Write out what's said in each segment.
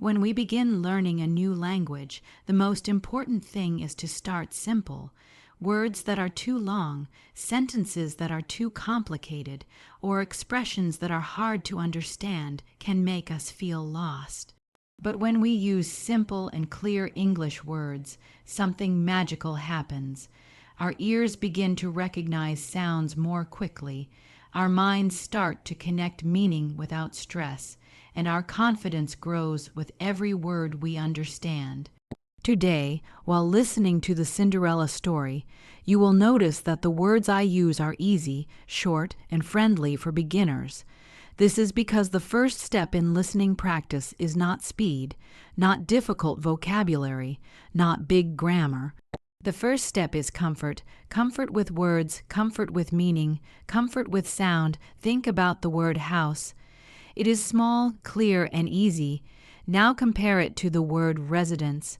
When we begin learning a new language, the most important thing is to start simple. Words that are too long, sentences that are too complicated, or expressions that are hard to understand can make us feel lost. But when we use simple and clear English words, something magical happens. Our ears begin to recognize sounds more quickly. Our minds start to connect meaning without stress, and our confidence grows with every word we understand. Today, while listening to the Cinderella story, you will notice that the words I use are easy, short, and friendly for beginners. This is because the first step in listening practice is not speed, not difficult vocabulary, not big grammar. The first step is comfort. Comfort with words, comfort with meaning, comfort with sound. Think about the word house. It is small, clear, and easy. Now compare it to the word residence.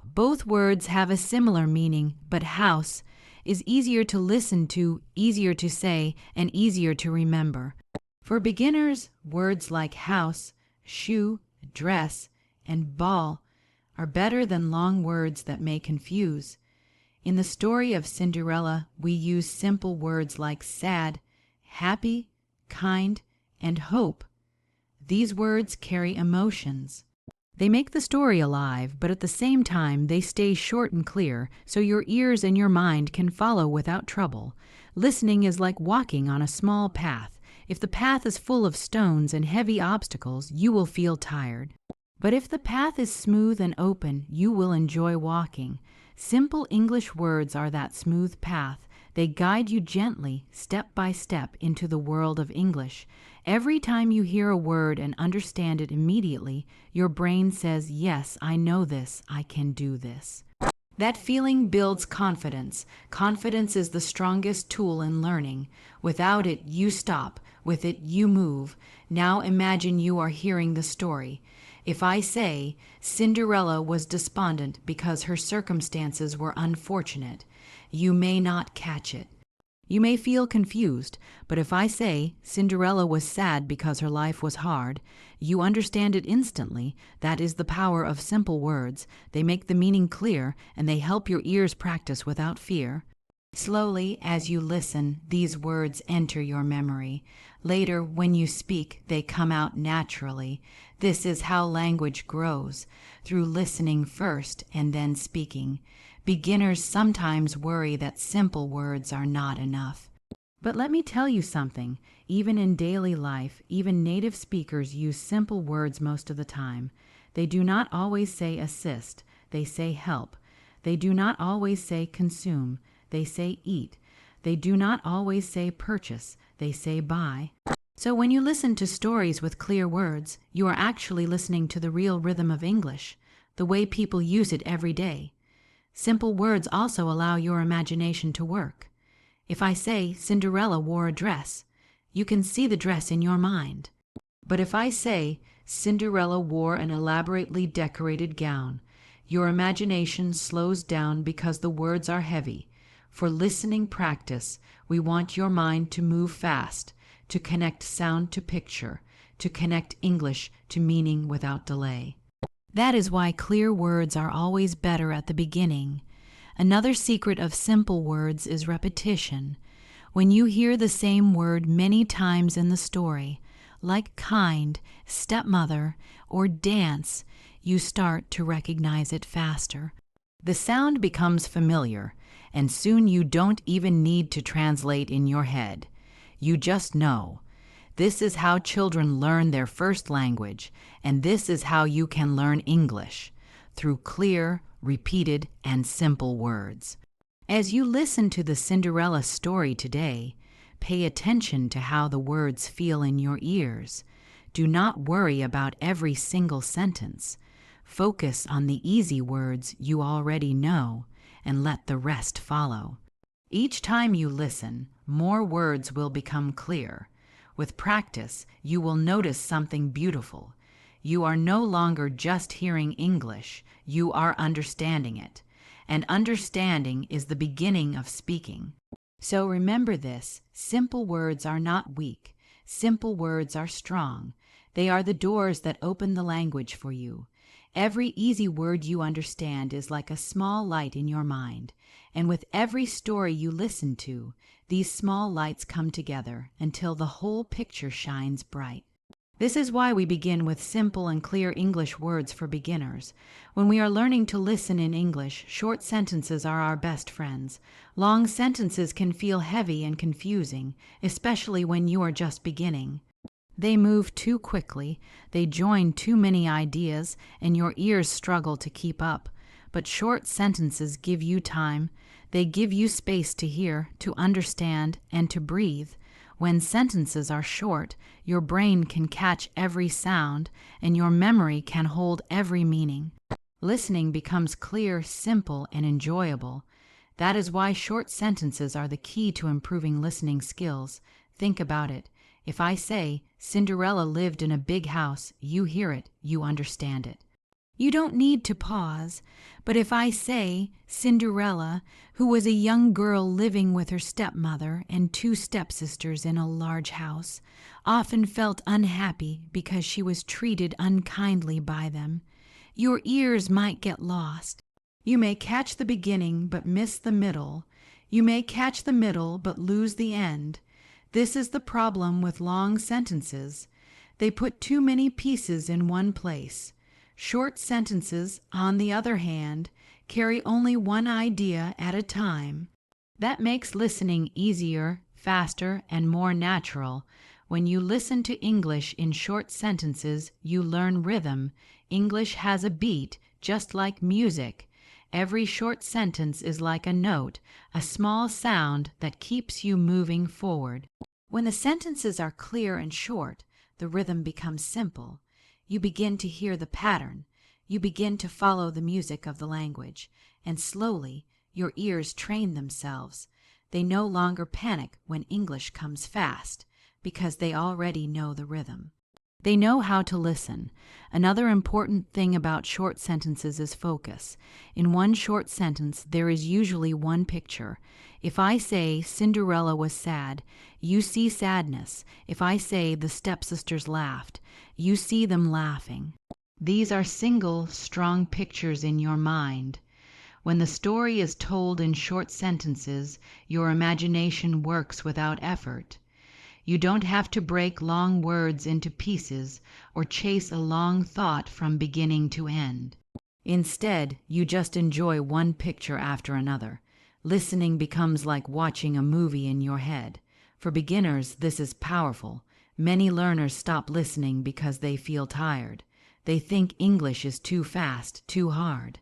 Both words have a similar meaning, but house is easier to listen to, easier to say, and easier to remember. For beginners, words like house, shoe, dress, and ball are better than long words that may confuse. In the story of Cinderella, we use simple words like sad, happy, kind, and hope. These words carry emotions. They make the story alive, but at the same time they stay short and clear, so your ears and your mind can follow without trouble. Listening is like walking on a small path. If the path is full of stones and heavy obstacles, you will feel tired. But if the path is smooth and open, you will enjoy walking. Simple English words are that smooth path. They guide you gently, step by step, into the world of English. Every time you hear a word and understand it immediately, your brain says, "Yes, I know this, I can do this." That feeling builds confidence. Confidence is the strongest tool in learning. Without it, you stop. With it, you move. Now imagine you are hearing the story. If I say, Cinderella was despondent because her circumstances were unfortunate, you may not catch it. You may feel confused, but if I say Cinderella was sad because her life was hard, you understand it instantly. That is the power of simple words. They make the meaning clear, and they help your ears practice without fear. Slowly, as you listen, these words enter your memory. Later, when you speak, they come out naturally. This is how language grows, through listening first and then speaking. Beginners sometimes worry that simple words are not enough. But let me tell you something. Even in daily life, even native speakers use simple words most of the time. They do not always say assist, they say help. They do not always say consume, they say eat. They do not always say purchase, they say buy. So when you listen to stories with clear words, you are actually listening to the real rhythm of English, the way people use it every day. Simple words also allow your imagination to work. If I say Cinderella wore a dress, you can see the dress in your mind. But if I say Cinderella wore an elaborately decorated gown, your imagination slows down because the words are heavy. For listening practice, we want your mind to move fast, to connect sound to picture, to connect English to meaning without delay. That is why clear words are always better at the beginning. Another secret of simple words is repetition. When you hear the same word many times in the story, like kind, stepmother, or dance, you start to recognize it faster. The sound becomes familiar, and soon you don't even need to translate in your head. You just know. This is how children learn their first language, and this is how you can learn English, through clear, repeated, and simple words. As you listen to the Cinderella story today, pay attention to how the words feel in your ears. Do not worry about every single sentence. Focus on the easy words you already know, and let the rest follow. Each time you listen, more words will become clear. With practice, you will notice something beautiful. You are no longer just hearing English, you are understanding it. And understanding is the beginning of speaking. So remember this, simple words are not weak. Simple words are strong. They are the doors that open the language for you. Every easy word you understand is like a small light in your mind, and with every story you listen to, these small lights come together until the whole picture shines bright. This is why we begin with simple and clear English words for beginners. When we are learning to listen in English, short sentences are our best friends. Long sentences can feel heavy and confusing, especially when you are just beginning. They move too quickly, they join too many ideas, and your ears struggle to keep up. But short sentences give you time. They give you space to hear, to understand, and to breathe. When sentences are short, your brain can catch every sound, and your memory can hold every meaning. Listening becomes clear, simple, and enjoyable. That is why short sentences are the key to improving listening skills. Think about it. If I say, Cinderella lived in a big house, you hear it, you understand it. You don't need to pause, but if I say, Cinderella, who was a young girl living with her stepmother and two stepsisters in a large house, often felt unhappy because she was treated unkindly by them, your ears might get lost. You may catch the beginning but miss the middle. You may catch the middle but lose the end. This is the problem with long sentences. They put too many pieces in one place. Short sentences, on the other hand, carry only one idea at a time. That makes listening easier, faster, and more natural. When you listen to English in short sentences, you learn rhythm. English has a beat, just like music. Every short sentence is like a note, a small sound that keeps you moving forward. When the sentences are clear and short, the rhythm becomes simple. You begin to hear the pattern. You begin to follow the music of the language, and slowly your ears train themselves. They no longer panic when English comes fast, because they already know the rhythm. They know how to listen. Another important thing about short sentences is focus. In one short sentence, there is usually one picture. If I say Cinderella was sad, you see sadness. If I say the stepsisters laughed, you see them laughing. These are single, strong pictures in your mind. When the story is told in short sentences, your imagination works without effort. You don't have to break long words into pieces or chase a long thought from beginning to end. Instead, you just enjoy one picture after another. Listening becomes like watching a movie in your head. For beginners, this is powerful. Many learners stop listening because they feel tired. They think English is too fast, too hard.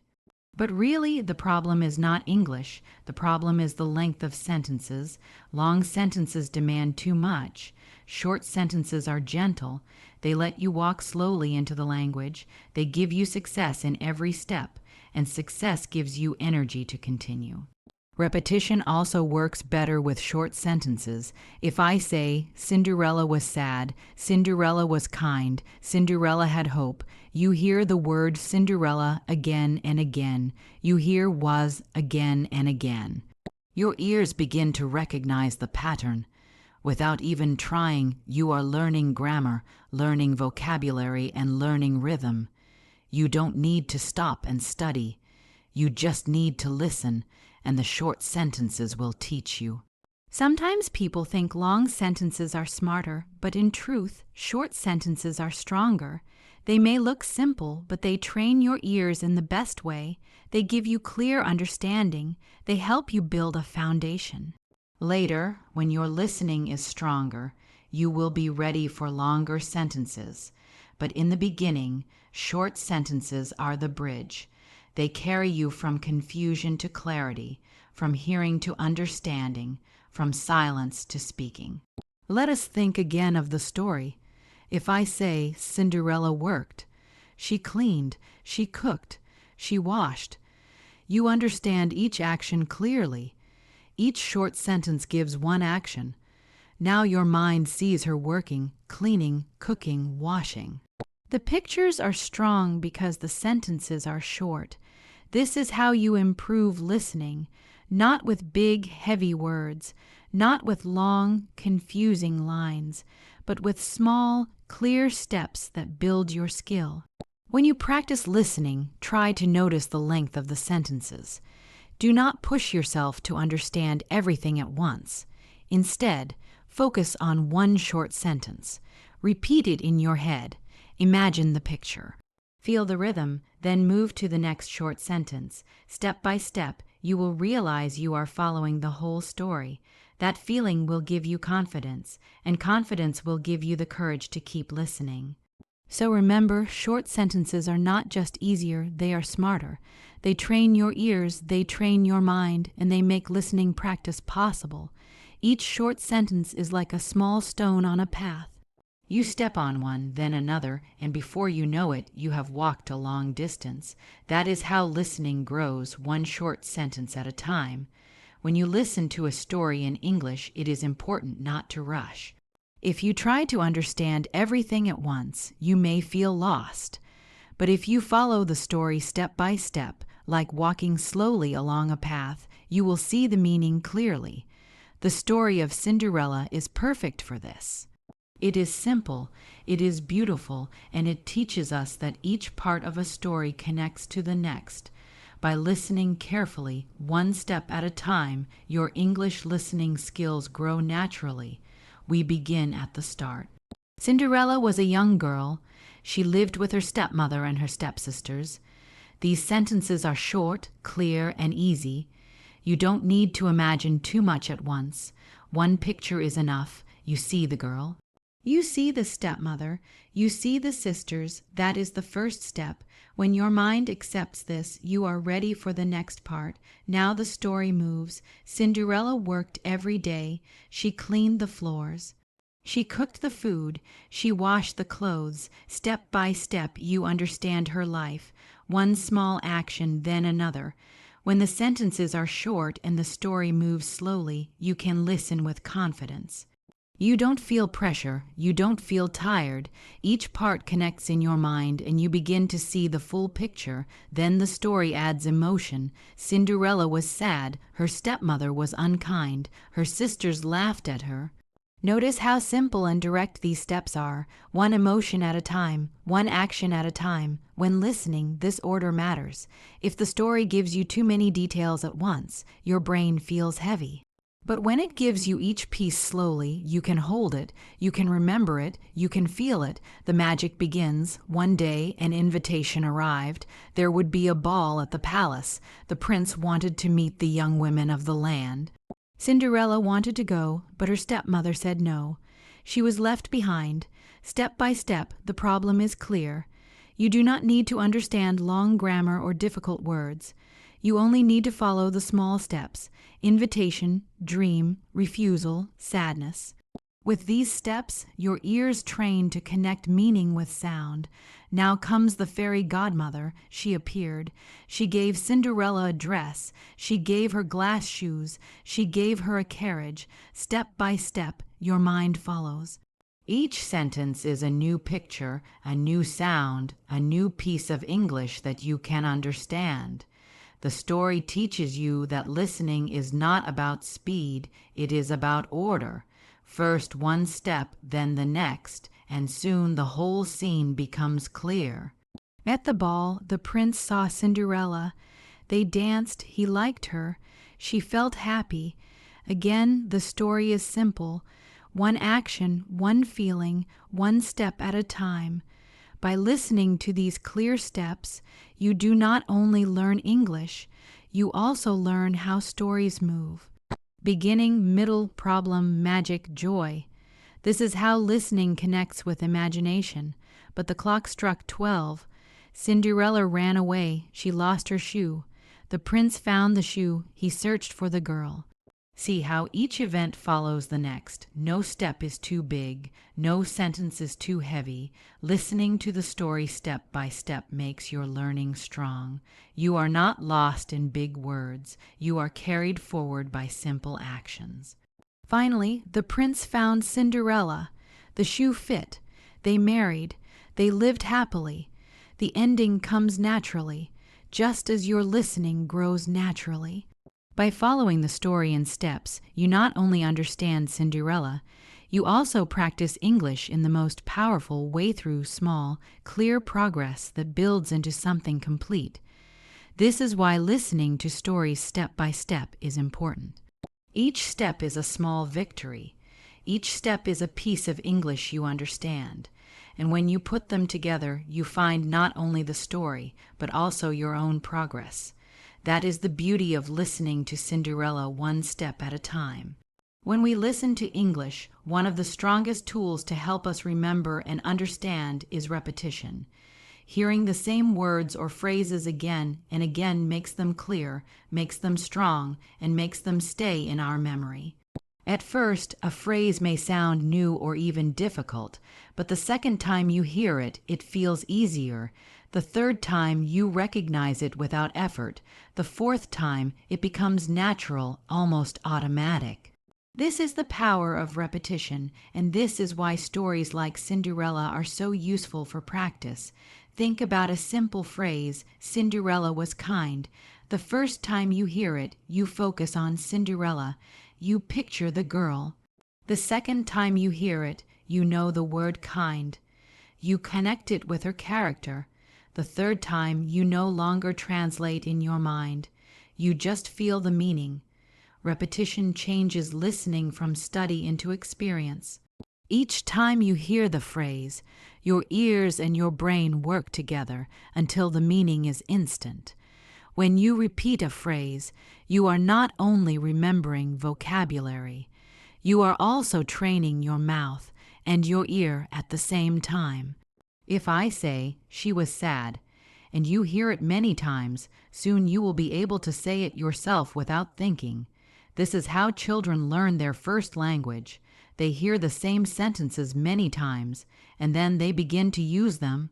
But really, the problem is not English. The problem is the length of sentences. Long sentences demand too much. Short sentences are gentle. They let you walk slowly into the language. They give you success in every step, and success gives you energy to continue. Repetition also works better with short sentences. If I say, Cinderella was sad, Cinderella was kind, Cinderella had hope, you hear the word Cinderella again and again. You hear was again and again. Your ears begin to recognize the pattern. Without even trying, you are learning grammar, learning vocabulary, and learning rhythm. You don't need to stop and study. You just need to listen, and the short sentences will teach you. Sometimes people think long sentences are smarter, but in truth, short sentences are stronger. They may look simple, but they train your ears in the best way. They give you clear understanding. They help you build a foundation. Later, when your listening is stronger, you will be ready for longer sentences. But in the beginning, short sentences are the bridge. They carry you from confusion to clarity, from hearing to understanding, from silence to speaking. Let us think again of the story. If I say Cinderella worked, she cleaned, she cooked, she washed. You understand each action clearly. Each short sentence gives one action. Now your mind sees her working, cleaning, cooking, washing. The pictures are strong because the sentences are short. This is how you improve listening, not with big, heavy words, not with long, confusing lines, but with small, clear steps that build your skill. When you practice listening, try to notice the length of the sentences. Do not push yourself to understand everything at once. Instead, focus on one short sentence. Repeat it in your head. Imagine the picture. Feel the rhythm, then move to the next short sentence. Step by step, you will realize you are following the whole story. That feeling will give you confidence, and confidence will give you the courage to keep listening. So remember, short sentences are not just easier, they are smarter. They train your ears, they train your mind, and they make listening practice possible. Each short sentence is like a small stone on a path. You step on one, then another, and before you know it, you have walked a long distance. That is how listening grows, one short sentence at a time. When you listen to a story in English, it is important not to rush. If you try to understand everything at once, you may feel lost. But if you follow the story step by step, like walking slowly along a path, you will see the meaning clearly. The story of Cinderella is perfect for this. It is simple, it is beautiful, and it teaches us that each part of a story connects to the next. By listening carefully, one step at a time, your English listening skills grow naturally. We begin at the start. Cinderella was a young girl. She lived with her stepmother and her stepsisters. These sentences are short, clear, and easy. You don't need to imagine too much at once. One picture is enough. You see the girl. You see the stepmother. You see the sisters. That is the first step. When your mind accepts this, you are ready for the next part. Now the story moves. Cinderella worked every day. She cleaned the floors. She cooked the food. She washed the clothes. Step by step, you understand her life. One small action, then another. When the sentences are short and the story moves slowly, you can listen with confidence. You don't feel pressure, you don't feel tired. Each part connects in your mind and you begin to see the full picture. Then the story adds emotion. Cinderella was sad, her stepmother was unkind, her sisters laughed at her. Notice how simple and direct these steps are, one emotion at a time, one action at a time. When listening, this order matters. If the story gives you too many details at once, your brain feels heavy. But when it gives you each piece slowly, you can hold it, you can remember it, you can feel it. The magic begins. One day, an invitation arrived. There would be a ball at the palace. The prince wanted to meet the young women of the land. Cinderella wanted to go, but her stepmother said no. She was left behind. Step by step, the problem is clear. You do not need to understand long grammar or difficult words. You only need to follow the small steps: invitation, dream, refusal, sadness. With these steps, your ears train to connect meaning with sound. Now comes the fairy godmother. She appeared. She gave Cinderella a dress. She gave her glass shoes. She gave her a carriage. Step by step, your mind follows. Each sentence is a new picture, a new sound, a new piece of English that you can understand. The story teaches you that listening is not about speed, it is about order. First one step, then the next, and soon the whole scene becomes clear. At the ball, the prince saw Cinderella. They danced, he liked her. She felt happy. Again, the story is simple. One action, one feeling, one step at a time. By listening to these clear steps, you do not only learn English, you also learn how stories move. Beginning, middle, problem, magic, joy. This is how listening connects with imagination. But the clock struck 12. Cinderella ran away. She lost her shoe. The prince found the shoe. He searched for the girl. See how each event follows the next. No step is too big. No sentence is too heavy. Listening to the story step by step makes your learning strong. You are not lost in big words. You are carried forward by simple actions. Finally, the prince found Cinderella. The shoe fit. They married. They lived happily. The ending comes naturally, just as your listening grows naturally. By following the story in steps, you not only understand Cinderella, You also practice English in the most powerful way through small, clear progress that builds into something complete. This is why listening to stories step by step is important. Each step is a small victory. Each step is a piece of English you understand. And when you put them together, you find not only the story, but also your own progress. That is the beauty of listening to Cinderella one step at a time. When we listen to English, one of the strongest tools to help us remember and understand is repetition. Hearing the same words or phrases again and again makes them clear, makes them strong, and makes them stay in our memory. At first, a phrase may sound new or even difficult, but the second time you hear it, it feels easier. The third time, you recognize it without effort. The fourth time, it becomes natural, almost automatic. This is the power of repetition, and this is why stories like Cinderella are so useful for practice. Think about a simple phrase, Cinderella was kind. The first time you hear it, you focus on Cinderella. You picture the girl. The second time you hear it, you know the word kind. You connect it with her character. The third time, you no longer translate in your mind. You just feel the meaning. Repetition changes listening from study into experience. Each time you hear the phrase, your ears and your brain work together until the meaning is instant. When you repeat a phrase, you are not only remembering vocabulary, you are also training your mouth and your ear at the same time. If I say, "She was sad," and you hear it many times, soon you will be able to say it yourself without thinking. This is how children learn their first language. They hear the same sentences many times, and then they begin to use them.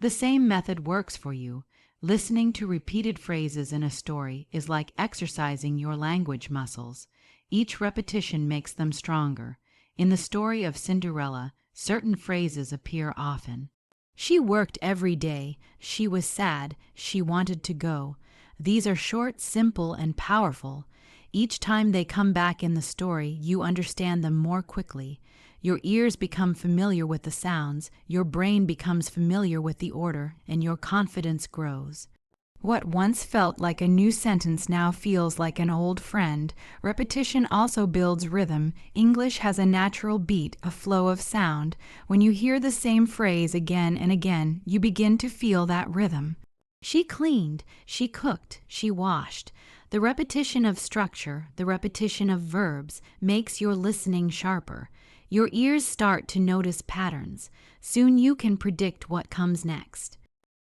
The same method works for you. Listening to repeated phrases in a story is like exercising your language muscles. Each repetition makes them stronger. In the story of Cinderella, certain phrases appear often. She worked every day. She was sad. She wanted to go. These are short, simple, and powerful. Each time they come back in the story, you understand them more quickly. Your ears become familiar with the sounds, your brain becomes familiar with the order, and your confidence grows. What once felt like a new sentence now feels like an old friend. Repetition also builds rhythm. English has a natural beat, a flow of sound. When you hear the same phrase again and again, you begin to feel that rhythm. She cleaned, she cooked, she washed. The repetition of structure, the repetition of verbs, makes your listening sharper. Your ears start to notice patterns. Soon you can predict what comes next.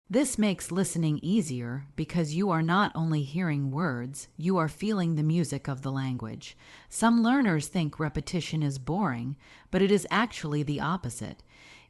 This makes listening easier because you are not only hearing words, you are feeling the music of the language. Some learners think repetition is boring, but it is actually the opposite.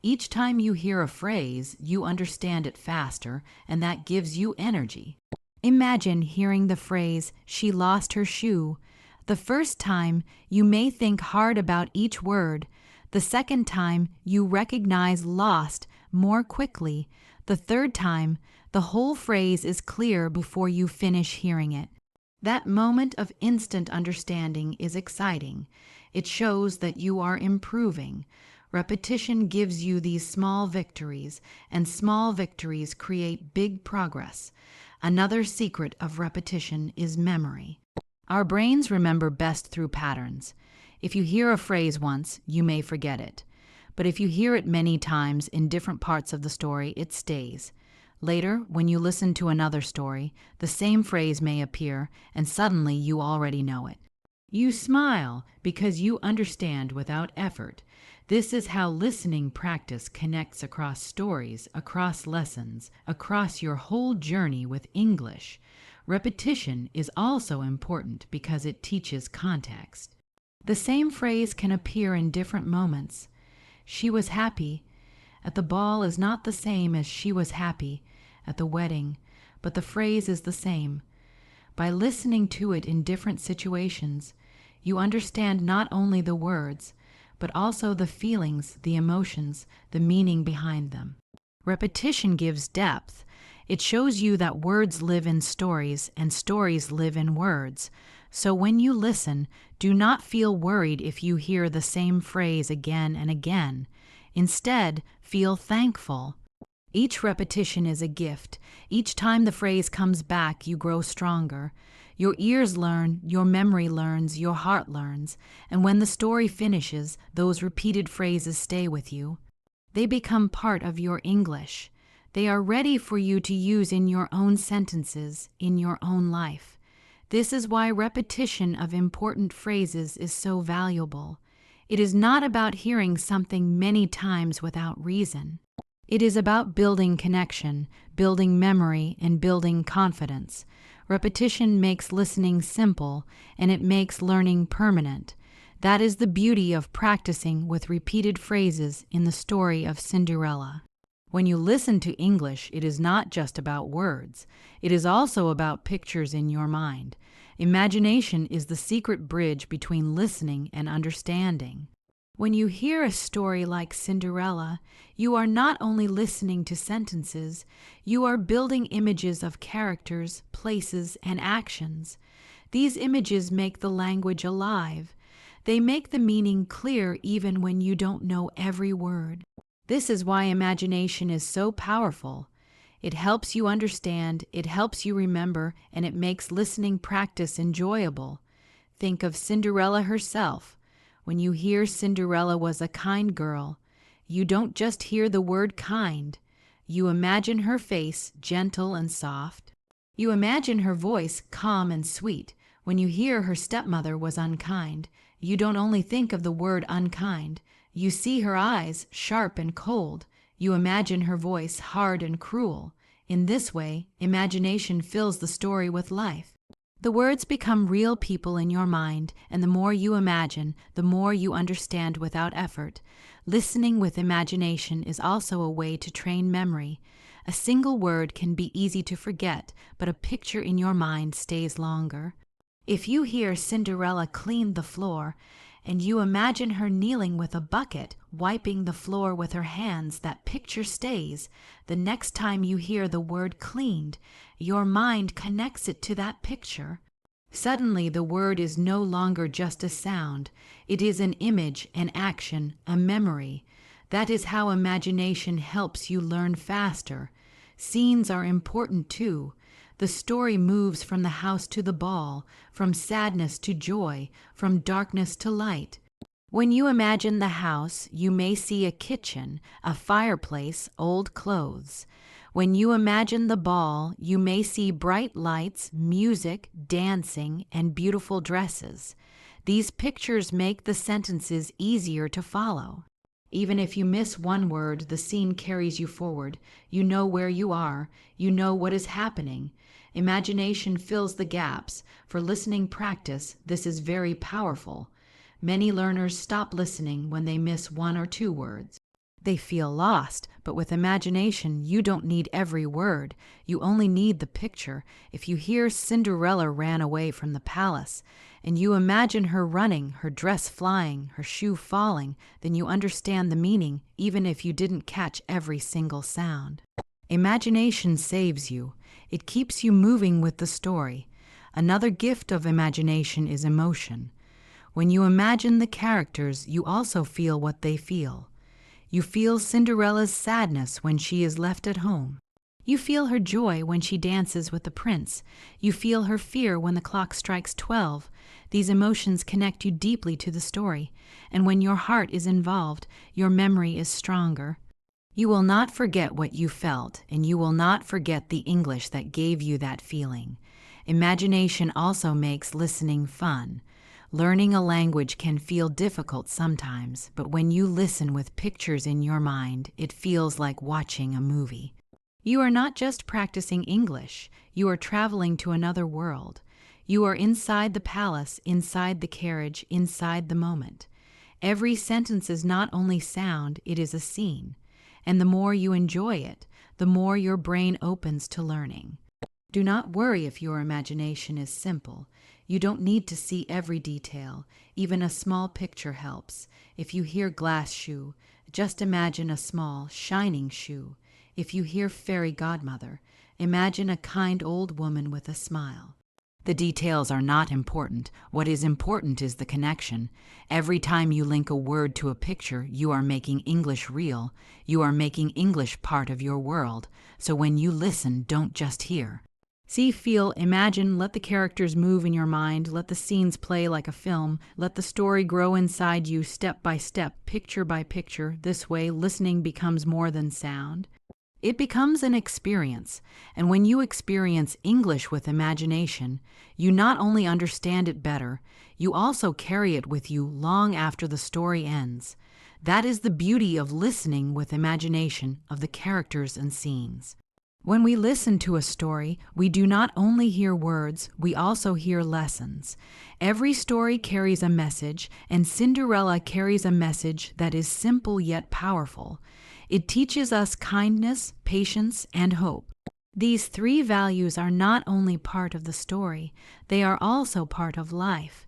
Each time you hear a phrase, you understand it faster, and that gives you energy. Imagine hearing the phrase, "She lost her shoe." The first time, you may think hard about each word. The second time, you recognize lost more quickly. The third time, the whole phrase is clear before you finish hearing it. That moment of instant understanding is exciting. It shows that you are improving. Repetition gives you these small victories, and small victories create big progress. Another secret of repetition is memory. Our brains remember best through patterns. If you hear a phrase once, you may forget it. But if you hear it many times in different parts of the story, it stays. Later, when you listen to another story, the same phrase may appear, and suddenly you already know it. You smile because you understand without effort. This is how listening practice connects across stories, across lessons, across your whole journey with English. Repetition is also important because it teaches context. The same phrase can appear in different moments. She was happy at the ball is not the same as she was happy at the wedding, but the phrase is the same. By listening to it in different situations, you understand not only the words, but also the feelings, the emotions, the meaning behind them. Repetition gives depth. It shows you that words live in stories and stories live in words. So when you listen, do not feel worried if you hear the same phrase again and again. Instead, feel thankful. Each repetition is a gift. Each time the phrase comes back, you grow stronger. Your ears learn, your memory learns, your heart learns, and when the story finishes, those repeated phrases stay with you. They become part of your English. They are ready for you to use in your own sentences, in your own life. This is why repetition of important phrases is so valuable. It is not about hearing something many times without reason. It is about building connection, building memory, and building confidence. Repetition makes listening simple, and it makes learning permanent. That is the beauty of practicing with repeated phrases in the story of Cinderella. When you listen to English, it is not just about words. It is also about pictures in your mind. Imagination is the secret bridge between listening and understanding. When you hear a story like Cinderella, you are not only listening to sentences, you are building images of characters, places, and actions. These images make the language alive. They make the meaning clear even when you don't know every word. This is why imagination is so powerful. It helps you understand, it helps you remember, and it makes listening practice enjoyable. Think of Cinderella herself. When you hear Cinderella was a kind girl, you don't just hear the word kind. You imagine her face gentle and soft. You imagine her voice calm and sweet. When you hear her stepmother was unkind, you don't only think of the word unkind. You see her eyes sharp and cold. You imagine her voice hard and cruel. In this way, imagination fills the story with life. The words become real people in your mind, and the more you imagine, the more you understand without effort. Listening with imagination is also a way to train memory. A single word can be easy to forget, but a picture in your mind stays longer. If you hear Cinderella clean the floor, and you imagine her kneeling with a bucket, wiping the floor with her hands, that picture stays. The next time you hear the word cleaned, your mind connects it to that picture. Suddenly the word is no longer just a sound. It is an image, an action, a memory. That is how imagination helps you learn faster. Scenes are important too. The story moves from the house to the ball, from sadness to joy, from darkness to light. When you imagine the house, you may see a kitchen, a fireplace, old clothes. When you imagine the ball, you may see bright lights, music, dancing, and beautiful dresses. These pictures make the sentences easier to follow. Even if you miss one word, the scene carries you forward. You know where you are. You know what is happening. Imagination fills the gaps. For listening practice, this is very powerful. Many learners stop listening when they miss one or two words. They feel lost, but with imagination, you don't need every word. You only need the picture. If you hear Cinderella ran away from the palace, and you imagine her running, her dress flying, her shoe falling, then you understand the meaning, even if you didn't catch every single sound. Imagination saves you. It keeps you moving with the story. Another gift of imagination is emotion. When you imagine the characters, you also feel what they feel. You feel Cinderella's sadness when she is left at home. You feel her joy when she dances with the prince. You feel her fear when the clock strikes 12. These emotions connect you deeply to the story, and when your heart is involved, your memory is stronger. You will not forget what you felt, and you will not forget the English that gave you that feeling. Imagination also makes listening fun. Learning a language can feel difficult sometimes, but when you listen with pictures in your mind, it feels like watching a movie. You are not just practicing English, you are traveling to another world. You are inside the palace, inside the carriage, inside the moment. Every sentence is not only sound, it is a scene. And the more you enjoy it, the more your brain opens to learning. Do not worry if your imagination is simple. You don't need to see every detail. Even a small picture helps. If you hear glass shoe, just imagine a small, shining shoe. If you hear fairy godmother, imagine a kind old woman with a smile. The details are not important. What is important is the connection. Every time you link a word to a picture, you are making English real. You are making English part of your world. So when you listen, don't just hear. See, feel, imagine, let the characters move in your mind, let the scenes play like a film, let the story grow inside you step by step, picture by picture. This way, listening becomes more than sound. It becomes an experience, and when you experience English with imagination, you not only understand it better, you also carry it with you long after the story ends. That is the beauty of listening with imagination of the characters and scenes. When we listen to a story, we do not only hear words, we also hear lessons. Every story carries a message, and Cinderella carries a message that is simple yet powerful. It teaches us kindness, patience, and hope. These three values are not only part of the story, they are also part of life.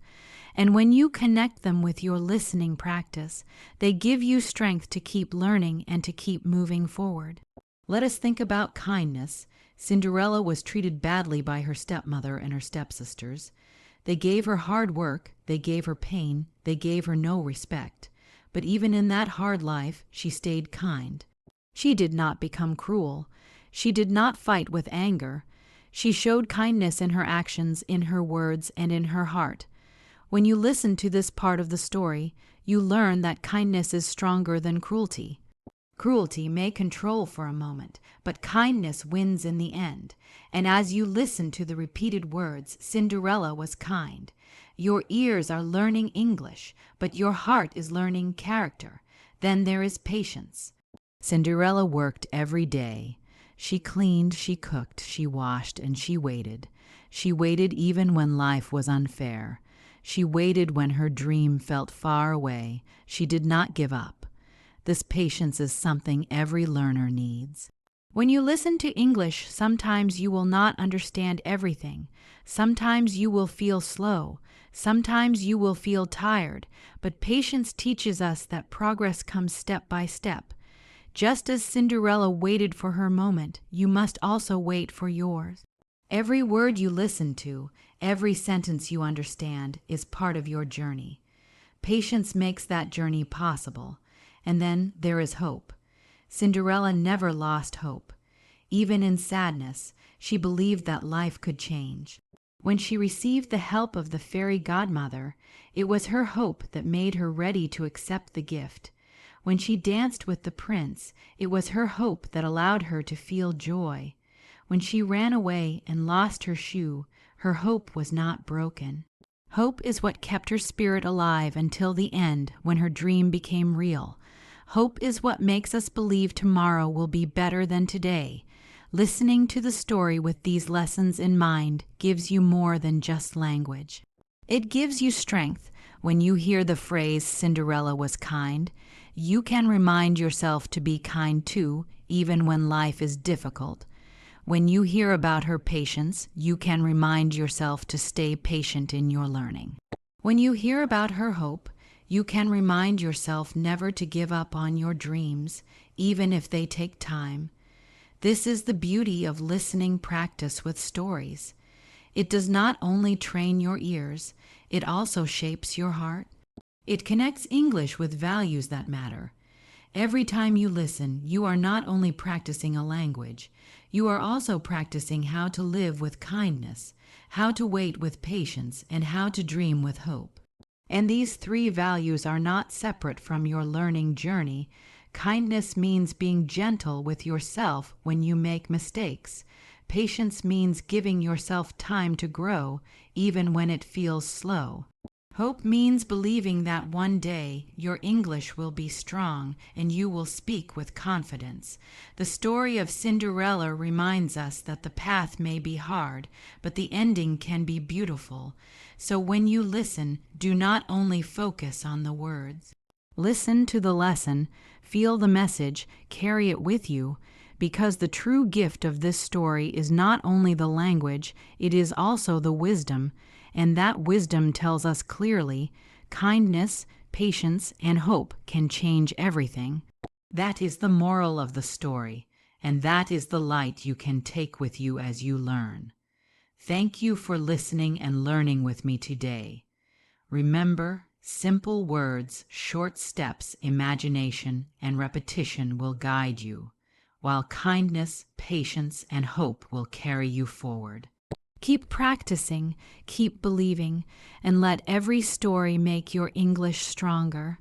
And when you connect them with your listening practice, they give you strength to keep learning and to keep moving forward. Let us think about kindness. Cinderella was treated badly by her stepmother and her stepsisters. They gave her hard work, they gave her pain, they gave her no respect. But even in that hard life, she stayed kind. She did not become cruel. She did not fight with anger. She showed kindness in her actions, in her words, and in her heart. When you listen to this part of the story, you learn that kindness is stronger than cruelty. Cruelty may control for a moment, but kindness wins in the end. And as you listen to the repeated words, Cinderella was kind. Your ears are learning English, but your heart is learning character. Then there is patience. Cinderella worked every day. She cleaned, she cooked, she washed, and she waited. She waited even when life was unfair. She waited when her dream felt far away. She did not give up. This patience is something every learner needs. When you listen to English, sometimes you will not understand everything. Sometimes you will feel slow. Sometimes you will feel tired. But patience teaches us that progress comes step by step. Just as Cinderella waited for her moment, you must also wait for yours. Every word you listen to, every sentence you understand, is part of your journey. Patience makes that journey possible. And then there is hope. Cinderella never lost hope. Even in sadness, she believed that life could change. When she received the help of the fairy godmother, it was her hope that made her ready to accept the gift. When she danced with the prince, it was her hope that allowed her to feel joy. When she ran away and lost her shoe, her hope was not broken. Hope is what kept her spirit alive until the end, when her dream became real. Hope is what makes us believe tomorrow will be better than today. Listening to the story with these lessons in mind gives you more than just language. It gives you strength. When you hear the phrase Cinderella was kind, you can remind yourself to be kind too, even when life is difficult. When you hear about her patience, you can remind yourself to stay patient in your learning. When you hear about her hope, you can remind yourself never to give up on your dreams, even if they take time. This is the beauty of listening practice with stories. It does not only train your ears, it also shapes your heart. It connects English with values that matter. Every time you listen, you are not only practicing a language, you are also practicing how to live with kindness, how to wait with patience, and how to dream with hope. And these three values are not separate from your learning journey. Kindness means being gentle with yourself when you make mistakes. Patience means giving yourself time to grow, even when it feels slow. Hope means believing that one day your English will be strong and you will speak with confidence. The story of Cinderella reminds us that the path may be hard, but the ending can be beautiful. So when you listen, do not only focus on the words. Listen to the lesson, feel the message, carry it with you, because the true gift of this story is not only the language, it is also the wisdom. And that wisdom tells us clearly, kindness, patience, and hope can change everything. That is the moral of the story, and that is the light you can take with you as you learn. Thank you for listening and learning with me today. Remember, simple words, short steps, imagination, and repetition will guide you, while kindness, patience, and hope will carry you forward. Keep practicing, keep believing, and let every story make your English stronger.